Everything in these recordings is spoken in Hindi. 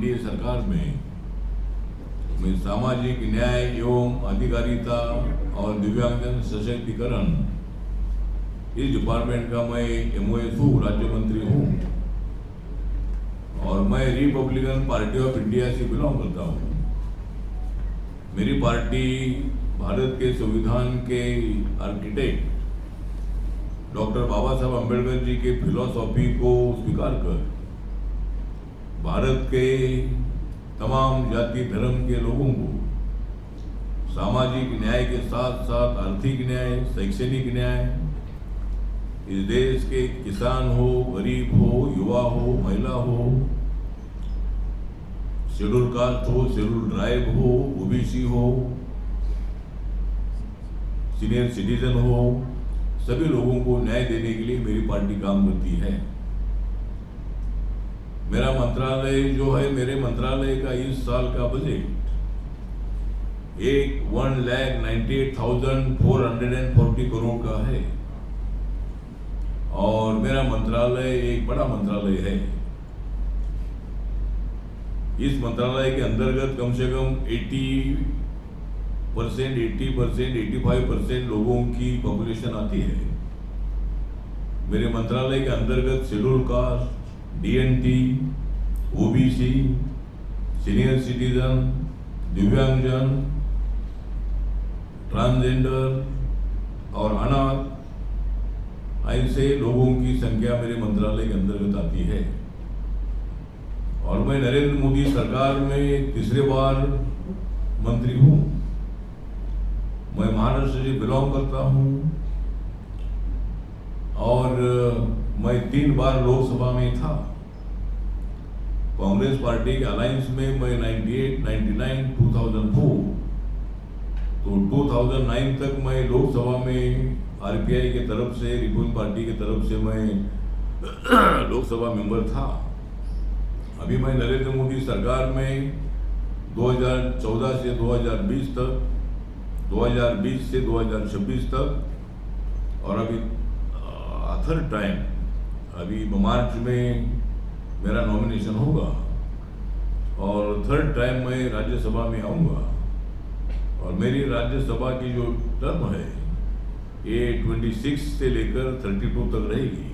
एनडीए सरकार में मैं सामाजिक न्याय एवं अधिकारिता और दिव्यांगजन सशक्तिकरण इस डिपार्टमेंट का मैं MOS हूँ, राज्य मंत्री हूँ। और मैं रिपब्लिकन पार्टी ऑफ इंडिया से बिलोंग करता हूँ। मेरी पार्टी भारत के संविधान के आर्किटेक्ट डॉक्टर बाबा साहब अम्बेडकर जी के फिलॉसफी को स्वीकार कर भारत के तमाम जाति धर्म के लोगों को सामाजिक न्याय के साथ साथ आर्थिक न्याय, शैक्षणिक न्याय, इस देश के किसान हो, गरीब हो, युवा हो, महिला हो, शेड्यूल कास्ट हो, शेड्यूल ट्राइब हो, OBC हो, सीनियर सिटीजन हो, सभी लोगों को न्याय देने के लिए मेरी पार्टी काम करती है। मेरा मंत्रालय जो है, मेरे मंत्रालय का इस साल का बजट 1,98,440 करोड़ का है और मेरा मंत्रालय एक बड़ा मंत्रालय है। इस मंत्रालय के अंतर्गत कम से कम 85% लोगों की पॉपुलेशन आती है। मेरे मंत्रालय के अंतर्गत schedule caste, DNT, OBC, senior citizen, दिव्यांगजन, ट्रांसजेंडर और अनाथ ऐसे लोगों की संख्या मेरे मंत्रालय के अंतर्गत आती है। और मैं नरेंद्र मोदी सरकार में तीसरी बार मंत्री हूँ। मैं महाराष्ट्र से बिलोंग करता हूँ और मैं 3 बार लोकसभा में था। कांग्रेस पार्टी के अलायंस में मैं 98, 99, 2004 तो 2009 तक मैं लोकसभा में RPI के तरफ से, रिपब्लिकन पार्टी की तरफ से मैं लोकसभा मेंबर था। अभी मैं नरेंद्र मोदी सरकार में 2014 से 2020 तक, 2020 से 2026 तक और अभी थर्ड टाइम अभी मार्च में मेरा नॉमिनेशन होगा और थर्ड टाइम मैं राज्यसभा में आऊँगा। और मेरी राज्यसभा की जो टर्म है ये 26 से लेकर 32 तक रहेगी।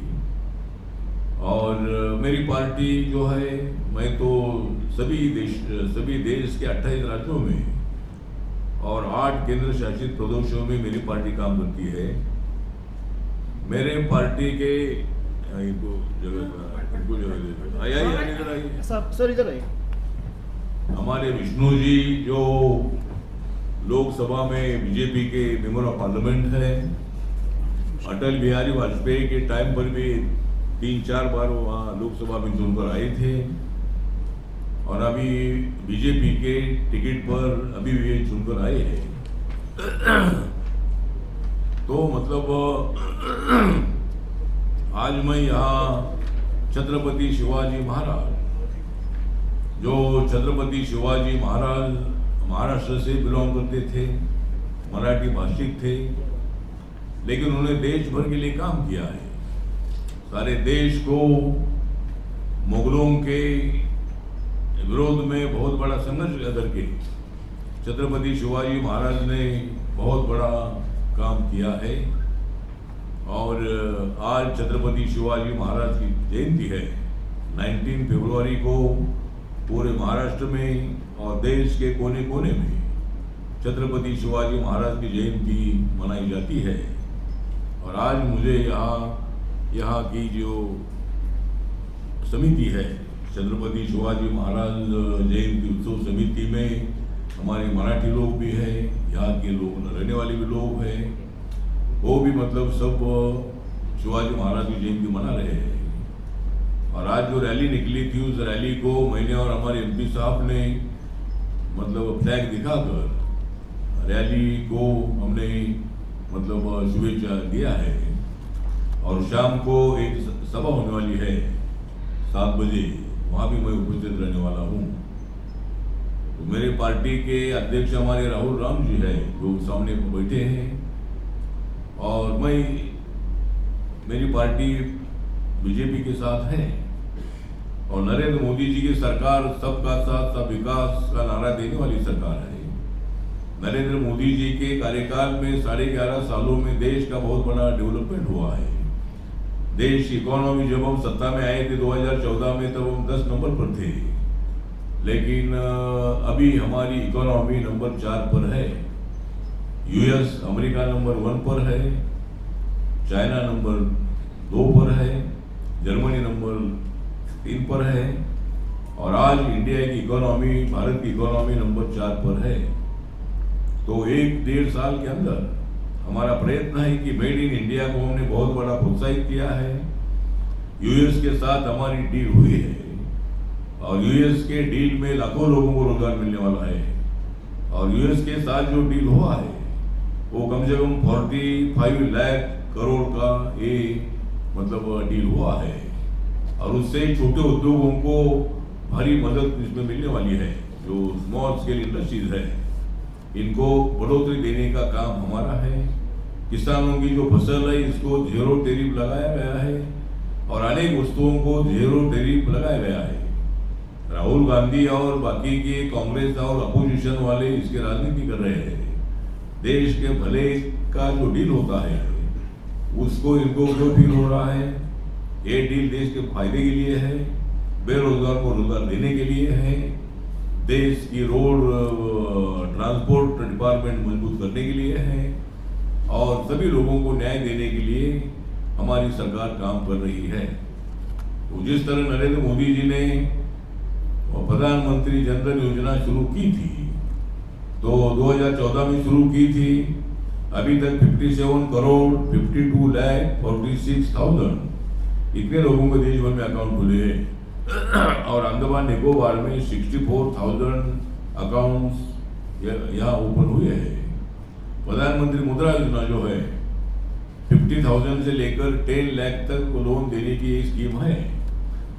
और मेरी पार्टी जो है, मैं तो सभी देश के 28 राज्यों में और 8 केंद्र शासित प्रदेशों में मेरी पार्टी काम करती है। मेरे पार्टी के सर इधर आइए। हमारे विष्णु जी जो लोकसभा में बीजेपी के मेंबर ऑफ पार्लियामेंट है, अटल बिहारी वाजपेयी के टाइम पर भी 3-4 बार वहाँ लोकसभा में चुनकर आए थे और अभी बीजेपी के टिकट पर अभी भी चुनकर आए हैं। तो मतलब आज मैं यहाँ छत्रपति शिवाजी महाराज, जो छत्रपति शिवाजी महाराज महाराष्ट्र से बिलोंग करते थे, मराठी भाषिक थे, लेकिन उन्होंने देश भर के लिए काम किया है। सारे देश को मुगलों के विरोध में बहुत बड़ा संघर्ष करके छत्रपति शिवाजी महाराज ने बहुत बड़ा काम किया है। और आज छत्रपति शिवाजी महाराज की जयंती है। 19 फरवरी को पूरे महाराष्ट्र में और देश के कोने कोने में छत्रपति शिवाजी महाराज की जयंती मनाई जाती है। और आज मुझे यहाँ की जो समिति है, छत्रपति शिवाजी महाराज जयंती उत्सव समिति में हमारे मराठी लोग भी हैं, यहाँ के लोग रहने वाले भी लोग हैं, वो भी मतलब सब शिवाजी महाराज की जयंती मना रहे हैं। और आज जो रैली निकली थी, उस रैली को मैंने और हमारे MP साहब ने मतलब फ्लैग दिखाकर रैली को हमने मतलब शुभेच्छा दिया है। और शाम को एक सभा होने वाली है 7 बजे, वहाँ भी मैं उपस्थित रहने वाला हूँ। तो मेरे पार्टी के अध्यक्ष हमारे राहुल राम जी है, जो सामने बैठे हैं। और मेरी पार्टी बीजेपी के साथ है और नरेंद्र मोदी जी की सरकार सबका साथ सब विकास का नारा देने वाली सरकार है। नरेंद्र मोदी जी के कार्यकाल में 11.5 सालों में देश का बहुत बड़ा डेवलपमेंट हुआ है। देश की इकोनॉमी जब हम सत्ता में आए थे 2014 में, तब हम 10 नंबर पर थे, लेकिन अभी हमारी इकोनॉमी नंबर 4 पर है। यूएस अमेरिका नंबर 1 पर है, चाइना नंबर 2 पर है, जर्मनी नंबर 3 पर है, और आज इंडिया की इकोनॉमी, भारत की इकोनॉमी नंबर 4 पर है। तो 1-1.5 साल के अंदर हमारा प्रयत्न है कि मेड इन इंडिया को हमने बहुत बड़ा प्रोत्साहित किया है। यूएस के साथ हमारी डील हुई है, और यूएस के डील में लाखों लोगों को रोजगार मिलने वाला है। और यूएस के साथ जो डील हुआ है वो कम से कम 45 लाख करोड़ का ये मतलब डील हुआ है, और उससे छोटे उद्योगों को भारी मदद इसमें मिलने वाली है। जो स्मॉल स्केल इंडस्ट्रीज है, इनको बढ़ोतरी देने का काम हमारा है। किसानों की जो फसल है, इसको जीरो टैरिफ लगाया गया है, और अनेक वस्तुओं को जीरो टैरिफ लगाया गया है। राहुल गांधी और बाकी के कांग्रेस और अपोजिशन वाले इसके राजनीति कर रहे हैं। देश के भले का जो डील होता है उसको इनको जो डील हो रहा है, ये डील देश के फायदे के लिए है, बेरोजगार को रोजगार देने के लिए है, देश की रोड ट्रांसपोर्ट डिपार्टमेंट मजबूत करने के लिए है, और सभी लोगों को न्याय देने के लिए हमारी सरकार काम कर रही है। तो जिस तरह नरेंद्र मोदी जी ने प्रधानमंत्री जन धन योजना शुरू की थी, तो 2014 में शुरू की थी, अभी तक 57 करोड़ 52 लाख 46,000 इतने लोगों के देश भर में अकाउंट खुले हैं, और अंडमान निकोबार में 64,000 अकाउंट्स यहाँ ओपन हुए हैं। प्रधानमंत्री मुद्रा योजना जो है 50,000 से लेकर 10 लाख तक लोन देने की एक स्कीम है।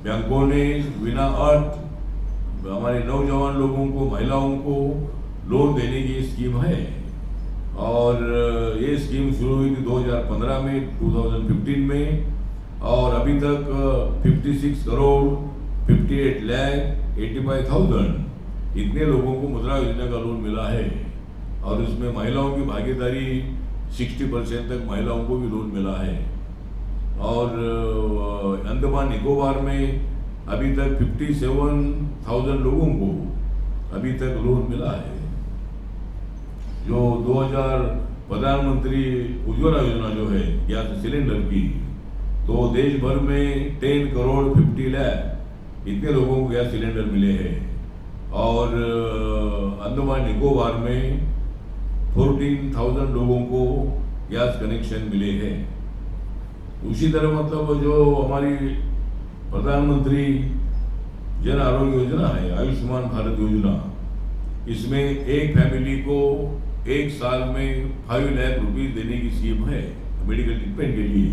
बैंकों ने बिना अर्थ हमारे नौजवान लोगों को, महिलाओं को लोन देने की स्कीम है, और ये स्कीम शुरू हुई थी 2015 में, 2015 में, और अभी तक 56 करोड़ 58 लाख 85,000 इतने लोगों को मुद्रा योजना का लोन मिला है। और इसमें महिलाओं की भागीदारी 60% तक महिलाओं को भी लोन मिला है। और अंडमान निकोबार में अभी तक 57,000 लोगों को अभी तक लोन मिला है। जो 2000 प्रधानमंत्री उज्ज्वला योजना जो है गैस सिलेंडर की, तो देश भर में 10 करोड़ 50 लाख इतने लोगों को गैस सिलेंडर मिले हैं, और अंडमान निकोबार में 14,000 लोगों को गैस कनेक्शन मिले हैं। उसी तरह मतलब जो हमारी प्रधानमंत्री जन आरोग्य योजना है, आयुष्मान भारत योजना, इसमें एक फैमिली को 1 साल में 5 लाख रुपीस देने की स्कीम है मेडिकल ट्रीटमेंट के लिए,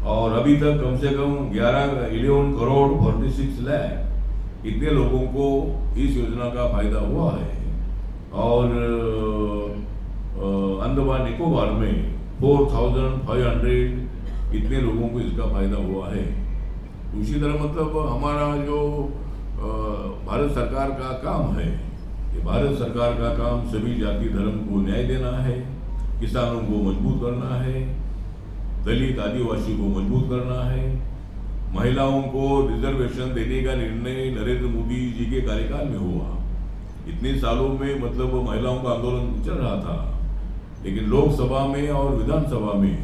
और अभी तक कम से कम 11 करोड़ 46 लाख इतने लोगों को इस योजना का फायदा हुआ है। और अंडमान निकोबार में 4,500 इतने लोगों को इसका फायदा हुआ है। उसी तरह मतलब हमारा जो भारत सरकार का काम है, ये भारत सरकार का काम सभी जाति धर्म को न्याय देना है, किसानों को मजबूत करना है, दलित आदिवासी को मजबूत करना है, महिलाओं को रिजर्वेशन देने का निर्णय नरेंद्र मोदी जी के कार्यकाल में हुआ। इतने सालों में मतलब महिलाओं का आंदोलन चल रहा था, लेकिन लोकसभा में और विधानसभा में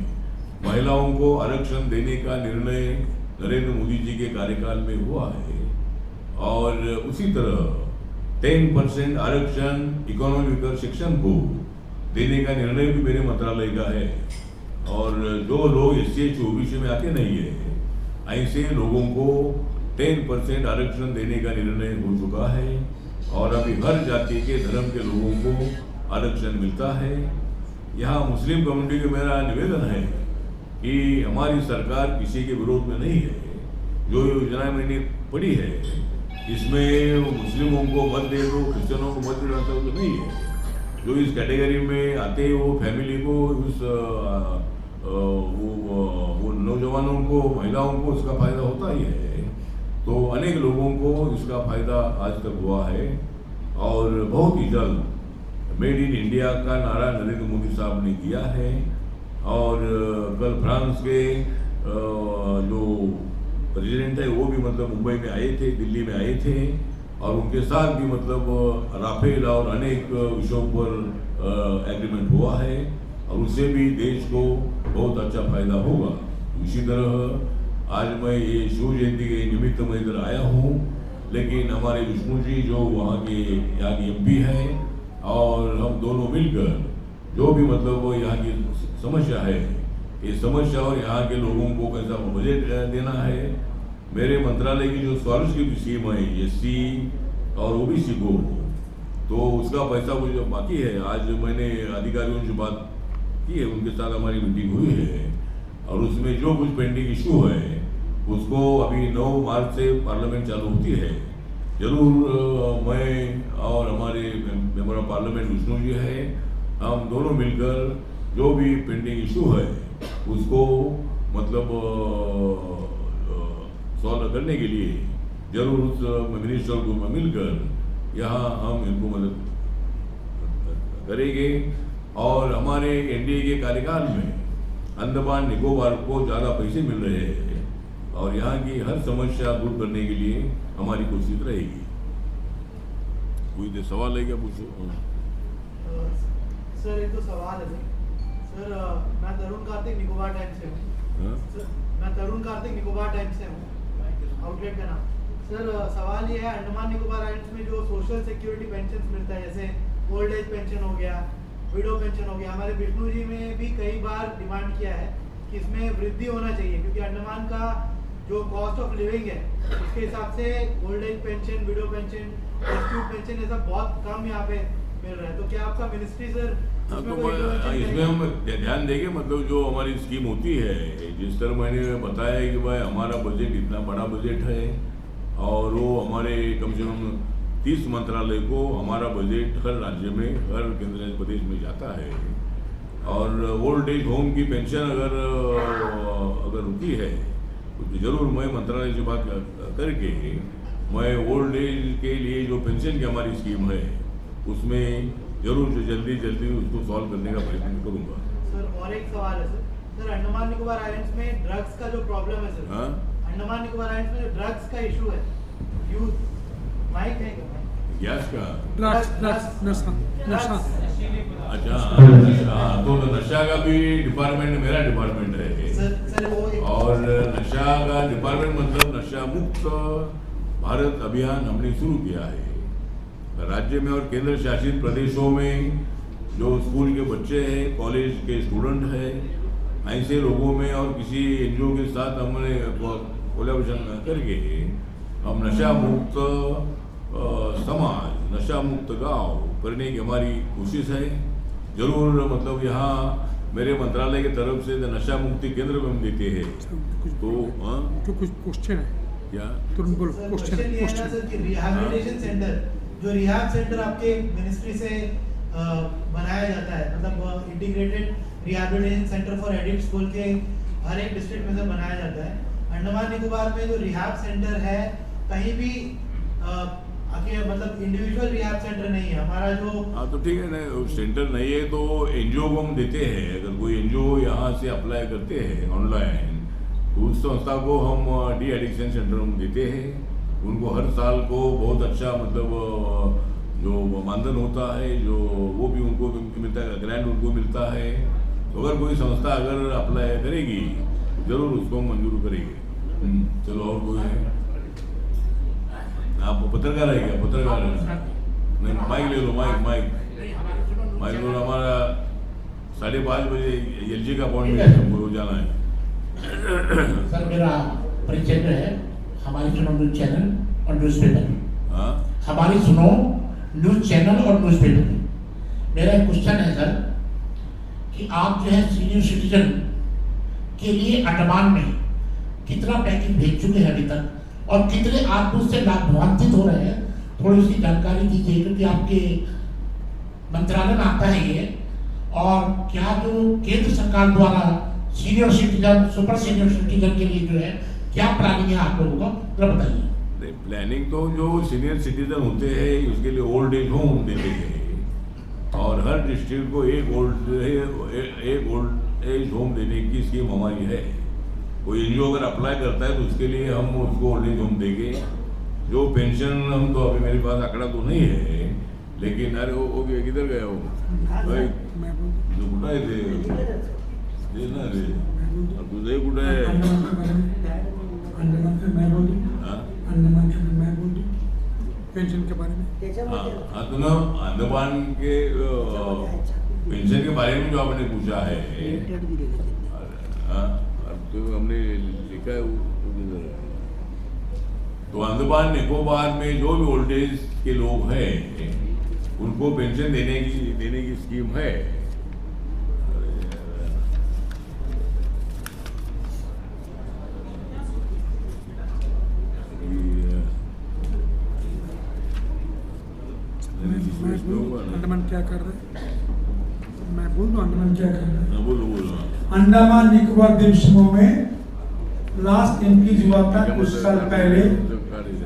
महिलाओं को आरक्षण देने का निर्णय नरेंद्र मोदी जी के कार्यकाल में हुआ है। और उसी तरह 10% आरक्षण इकोनॉमिकल सेक्शन को देने का निर्णय भी मेरे मंत्रालय का है। और जो लोग SC OBC में आते नहीं है, ऐसे लोगों को 10% आरक्षण देने का निर्णय हो चुका है, और अभी हर जाति के धर्म के लोगों को आरक्षण मिलता है। यहाँ मुस्लिम कम्युनिटी को मेरा निवेदन है कि हमारी सरकार किसी के विरोध में नहीं है। जो योजना मैंने पढ़ी है, इसमें मुस्लिमों को मत दे दो, क्रिश्चियनों को मत दे दो तो नहीं है। जो इस कैटेगरी में आते हैं वो फैमिली को, वो नौजवानों को, महिलाओं को उसका फायदा होता ही है। तो अनेक लोगों को इसका फायदा आज तक हुआ है और बहुत ही जल्द मेड इन इंडिया का नारा नरेंद्र मोदी साहब ने किया है। और कल फ्रांस के जो प्रेसिडेंट है वो भी मतलब मुंबई में आए थे, दिल्ली में आए थे और उनके साथ भी मतलब राफेल और अनेक विषयों पर एग्रीमेंट हुआ है और उससे भी देश को बहुत अच्छा फायदा होगा। इसी तरह आज मैं ये शिव जयंती के निमित्त में इधर आया हूँ, लेकिन हमारे विष्णु जी जो यहाँ की एमपी है और हम दोनों मिलकर जो भी मतलब यहाँ की समस्या है, ये समस्या और यहाँ के लोगों को कैसा बजट देना है, मेरे मंत्रालय की जो स्कॉलरशिप स्कीम है एससी और ओबीसी को, तो उसका पैसा कुछ बाकी है। आज मैंने अधिकारियों से बात की है, उनके साथ हमारी मीटिंग हुई है और उसमें जो कुछ पेंडिंग इशू है उसको अभी 9 मार्च से पार्लियामेंट चालू होती है। जरूर मैं और हमारे member of parliament Vishnu ji है, हम दोनों मिलकर जो भी पेंडिंग इशू है उसको मतलब सॉल्व करने के लिए जरूर उस मिनिस्टर को मिलकर यहाँ हम इनको मदद करेंगे। और हमारे एनडीए के कार्यकाल में अंडमान निकोबार को ज़्यादा पैसे मिल रहे हैं और यहाँ की हर समस्या दूर करने के लिए हमारी कोशिश रहेगी। कोई सवाल है क्या? पूछो सर। एक तो सवाल है सर, मैं तरुण कार्तिक निकोबार टाइम्स से हूँ। मैं तरुण कार्तिक निकोबार टाइम्स से हूँ, आउटलेट का नाम। सर सवाल ये है, अंडमान निकोबार आइलैंड्स में जो सोशल सिक्योरिटी पेंशन मिलता है, जैसे ओल्ड एज पेंशन हो गया, विडो पेंशन हो गया, हमारे विष्णु जी में भी कई बार डिमांड किया है कि इसमें वृद्धि होना चाहिए, क्योंकि अंडमान का जो कॉस्ट ऑफ लिविंग है उसके हिसाब से old age pension, window pension, rescue pension ऐसा बहुत कम यहाँ पे मिल रहा है। तो क्या आपका मिनिस्ट्री सर इसमें हम ध्यान देंगे? मतलब जो हमारी स्कीम होती है, जिस तरह मैंने बताया कि भाई हमारा बजट इतना बड़ा बजट है और वो हमारे कम से कम 30 मंत्रालय को हमारा बजट हर राज्य में, हर केंद्र प्रदेश में जाता है। और ओल्ड एज होम की पेंशन अगर रुकी है तो जरूर मैं मंत्रालय से बात करके मैं ओल्ड एज के लिए जो पेंशन की हमारी स्कीम है उसमें जरूर जल्दी उसको सॉल्व करने का प्रयत्न करूंगा। सर और एक सवाल है सर, अंडमान निकोबार आइलैंड्स में ड्रग्स का जो प्रॉब्लम है सर, अंडमान निकोबार आइलैंड्स में जो ड्रग्स का इशू है, यूज माइक है क्या? गैस का नशा। अच्छा, तो नशा का भी डिपार्टमेंट मेरा डिपार्टमेंट है सर और नशा का डिपार्टमेंट मतलब नशा मुक्त भारत अभियान हमने शुरू किया है। राज्य में और केंद्र शासित प्रदेशों में जो स्कूल के बच्चे हैं, कॉलेज के स्टूडेंट हैं, ऐसे लोगों में और किसी एनजीओ के साथ हमने कोलैबोरेशन करके हम नशा मुक्त समाज, नशा मुक्त गांव करने की हमारी कोशिश है। जरूर मतलब यहाँ मेरे मंत्रालय की तरफ से नशा मुक्ति केंद्र में हम देते हैं। तो कुछ क्वेश्चन है क्या? तुरंत बोलो। क्वेश्चन ये है ना सर कि रिहैबिलिटेशन सेंटर, जो रिहैब सेंटर आपके मिनिस्ट्री से बनाया जाता है, मतलब integrated rehabilitation centre for addicts बोल के हर एक डिस्ट्रिक्ट में से बनाया जाता है। अंडमान निकोबार में जो रिहैब सेंटर है कहीं भी मतलब इंडिविजुअल रिहैब सेंटर नहीं है हमारा जो। हाँ तो ठीक है ना, सेंटर नहीं है तो एनजीओ को हम देते हैं। अगर कोई एनजीओ यहाँ से अप्लाई करते हैं ऑनलाइन तो उस संस्था को हम डी एडिक्शन सेंटर हम देते हैं। उनको हर साल को बहुत अच्छा मतलब जो मानधन होता है जो वो भी उनको मिलता है, ग्रांट उनको मिलता है। तो अगर कोई संस्था अगर अप्लाई करेगी जरूर उसको मंजूर करेंगे। चलो और कोई है? आप पत्रकार है क्या? पत्रकार है? नहीं, माइक ले लो, माइक लो। हमारा 5:30 बजे एलजी का अपॉइंटमेंट हमको जाना है। सर मेरा परिचय है, हमारी सुनो न्यूज चैनल और न्यूज़पेपर। हाँ, हमारी सुनो न्यूज चैनल और न्यूज़पेपर। मेरा एक क्वेश्चन है सर कि आप जो है सीनियर सिटीजन के लिए अंडमान में कितना पैकेज भेज चुके हैं अभी तक और कितने आप उससे लाभान्वित हो रहे हैं, थोड़ी सी जानकारी दीजिए, क्योंकि आपके मंत्रालय में आता है ये। और क्या जो केंद्र सरकार द्वारा senior citizen, super senior citizen के लिए जो है क्या प्लानिंग है आप लोगों का, जरा बताइए। नहीं, प्लानिंग तो जो सीनियर सिटीजन होते हैं उसके लिए ओल्ड एज होम देते हैं, और हर डिस्ट्रिक्ट को एक ओल्ड एज होम देने की स्कीम हमारी है। कोई एनजीओ अगर अप्लाई करता है तो उसके लिए हम उसको ओल्ड एज होम देंगे। जो पेंशन हम तो अभी मेरे पास आंकड़ा तो नहीं है, लेकिन अरे वो किधर गया हो भाई, जो कुठं आहे ते ना रे, तुझे कुठं आहे? अंडमान मैं बोल दूं, हाँ? अंडमान के मैं बोल दूं पेंशन के बारे में। हाँ तो ना अंडमान के पेंशन के बारे में जो आपने पूछा है, हाँ, तो हमने लिखा है तो अंडमान निकोबार में जो भी ओल्ड एज के लोग हैं उनको पेंशन देने की स्कीम है। अंडमान क्या कर रहे हैं, मैं बोल दूं अंडमान क्या कर रहे हैं। बोलो अंडमान निकोबार द्वीप समूह में लास्ट इंक्रीज हुआ था कुछ साल पहले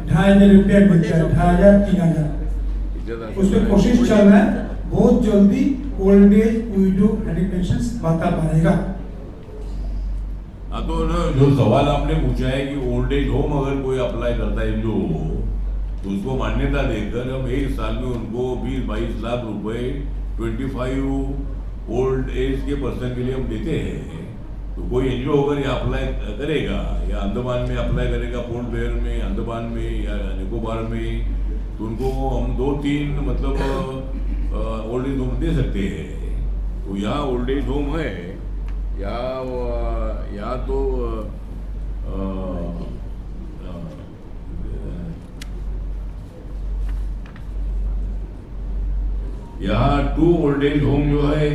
2,500 रुपया मिलता है, 2,000 3,000। उसमें कोशिश चल रहा है बहुत जल्दी ओल्ड एज विडो पेंशन बता पाएगा। हाँ तो ना जो सवाल आपने पूछा है कि ओल्ड एज होम अगर कोई अप्लाई करता है जो, तो उसको मान्यता देकर हम एक साल में उनको 20-22 लाख रुपए 25 ओल्ड एज के पर्सन के लिए हम देते हैं। तो कोई एनजीओ अगर ये अप्लाई करेगा या अंडमान में अप्लाई करेगा, पोर्ट ब्लेयर में, अंडमान में या निकोबार में, तो उनको हम 2-3 मतलब ओल्ड एज होम दे सकते हैं। तो यहाँ ओल्ड एज होम है, यहाँ तो यहाँ 2 ओल्ड एज होम जो है,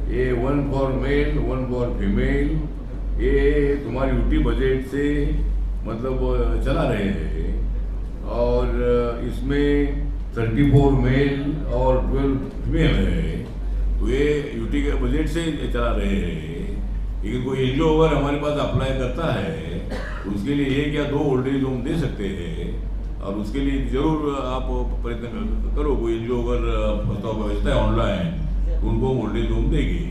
ये 1 फॉर मेल 1 फॉर फीमेल, ये तुम्हारी यूटी बजट से मतलब चला रहे हैं, और इसमें 34 मेल और 12 फीमेल है। तो ये यूटी के बजट से चला रहे हैं। लेकिन कोई एनजीओ अगर हमारे पास अप्लाई करता है तो उसके लिए 1 या 2 ओल्ड एज होम दे सकते हैं, और उसके लिए जरूर आप प्रयत्न करो। कोई एनजीओ अगर प्रस्ताव भेजता है ऑनलाइन तो उनको ओल्ड एज होम देगी।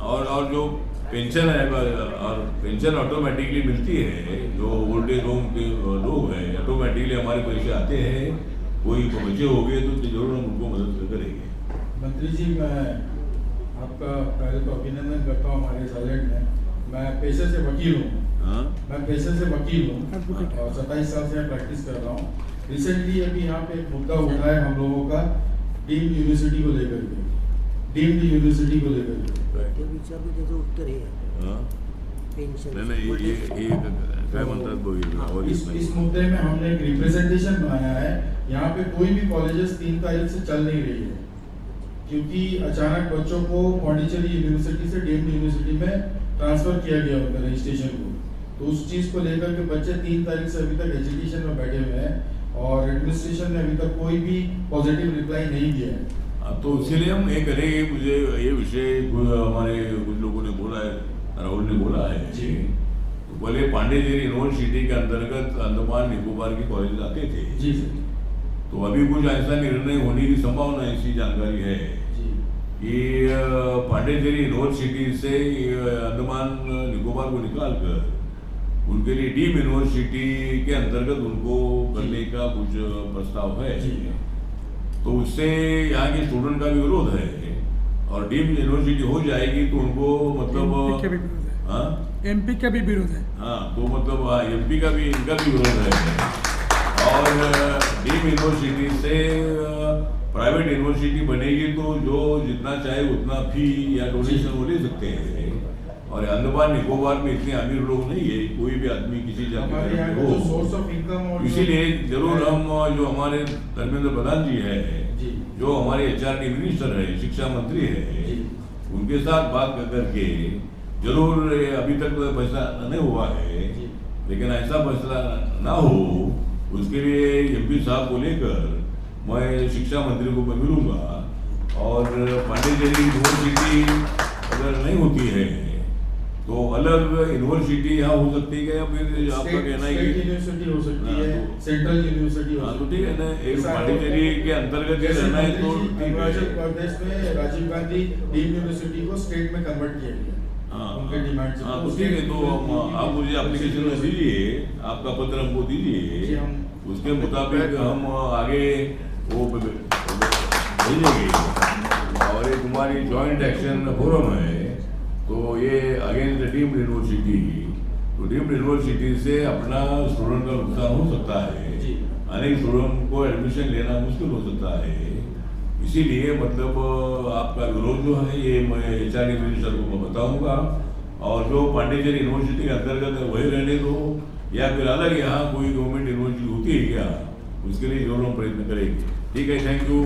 और जो पेंशन है, और पेंशन ऑटोमेटिकली मिलती है। जो ओल्ड एज होम के लोग हैं ऑटोमेटिकली हमारे पैसे आते हैं। कोई बच्चे हो गए तो जरूर हम उनको मदद करेंगे। मंत्री जी, मैं आपका पहले तो अभिनंदन करता हूँ हमारे साइलेंट में। मैं पेशे से वकील हूँ, मैं पेशे से वकील हूँ और 27 साल से प्रैक्टिस कर रहा हूँ। रिसेंटली अभी यहाँ पे एक मुद्दा उठा है हम लोगों का डीम्ड यूनिवर्सिटी को लेकर के, डीम्ड यूनिवर्सिटी को लेकर के। उत्तर है और इस मुद्दे में हमने एक रिप्रेजेंटेशन बनाया है। यहाँ पे कोई भी कॉलेजेस 3 तारीख से चल नहीं रही है, क्योंकि अचानक बच्चों को पौंडीचेरी यूनिवर्सिटी से डीम्ड यूनिवर्सिटी में ट्रांसफर किया गया उनका रजिस्ट्रेशन को। तो उस चीज़ को लेकर के बच्चे 3 तारीख से अभी तक एजुकेशन में बैठे हुए हैं और एडमिनिस्ट्रेशन ने अभी तक कोई भी पॉजिटिव रिप्लाई नहीं दिया है। तो उसके लिए हम ये करेंगे। मुझे ये विषय हमारे कुछ लोगों ने बोला है, राहुल ने बोला है जी। तो पहले पांडिचेरी यूनिवर्सिटी के अंतर्गत अंडमान निकोबार के कॉलेज आते थे जी सर। तो अभी कुछ ऐसा निर्णय होने की संभावना ऐसी जानकारी है जी। कि पांडिचेरी यूनिवर्सिटी से अंडमान निकोबार को निकालकर उनके लिए डीम्ड यूनिवर्सिटी के अंतर्गत उनको करने का कुछ प्रस्ताव है। तो उससे यहाँ के स्टूडेंट का भी विरोध है, और डीम्ड यूनिवर्सिटी हो जाएगी तो उनको मतलब एमपी का भी विरोध है। हाँ, तो मतलब एमपी का भी, इनका भी विरोध है। और डीम्ड यूनिवर्सिटी से प्राइवेट यूनिवर्सिटी बनेगी तो जो जितना चाहे उतना फी या डोनेशन वो ले सकते हैं। और अंडमान निकोबार में इतने अमीर लोग नहीं है, कोई भी आदमी किसी जगह हो। इसीलिए जरूर हम जो हमारे धर्मेंद्र प्रधान जी है, जो हमारे HRD मिनिस्टर है, शिक्षा मंत्री है, उनके साथ बात करके जरूर, अभी तक तो फैसला नहीं हुआ है, लेकिन ऐसा फैसला ना हो उसके लिए MP साहब को लेकर मैं शिक्षा मंत्री को मैं मिलूंगा। और पांडिचेरी यूनिवर्सिटी अगर नहीं होती है तो अलग यूनिवर्सिटी यहाँ हो सकती है या फिर आपका कहना है स्टेट कि यूनिवर्सिटी हो सकती है, हाँ, सेंट्रल यूनिवर्सिटी हो हाँ तो सकती ठीक है ना, एक ऐसा पांडिचेरी के अंतर्गत ये जैसे रहना है तो मंत्री जी, ठीक अरुणाचल है। प्रदेश में राजीव गांधी डीम्ड यूनिवर्सिटी को स्टेट में कन्वर्ट किया गया हाँ उनके डिमांड से। हाँ तो ठीक है, तो आप मुझे एप्लीकेशन में दीजिए, आपका पत्र हमको जी, दीजिए, हम उसके मुताबिक हम आगे वो भेजेंगे। और ये तुम्हारी जॉइंट एक्शन फोरम है, तो ये अगेंस्ट द डीम्ड यूनिवर्सिटी, तो डीम्ड यूनिवर्सिटी से अपना स्टूडेंट का नुकसान हो सकता है, जी। अनेक स्टूडेंट को एडमिशन लेना मुश्किल हो सकता है। इसीलिए मतलब आपका विरोध जो है ये मैं HRD मिनिस्टर को मैं बताऊंगा, और जो पांडिचेरी यूनिवर्सिटी के अंतर्गत है वही रहने दो, या फिर अलग यहाँ कोई गवर्नमेंट यूनिवर्सिटी होती है क्या, उसके लिए जरूर हम प्रयत्न करेंगे। ठीक है, थैंक यू।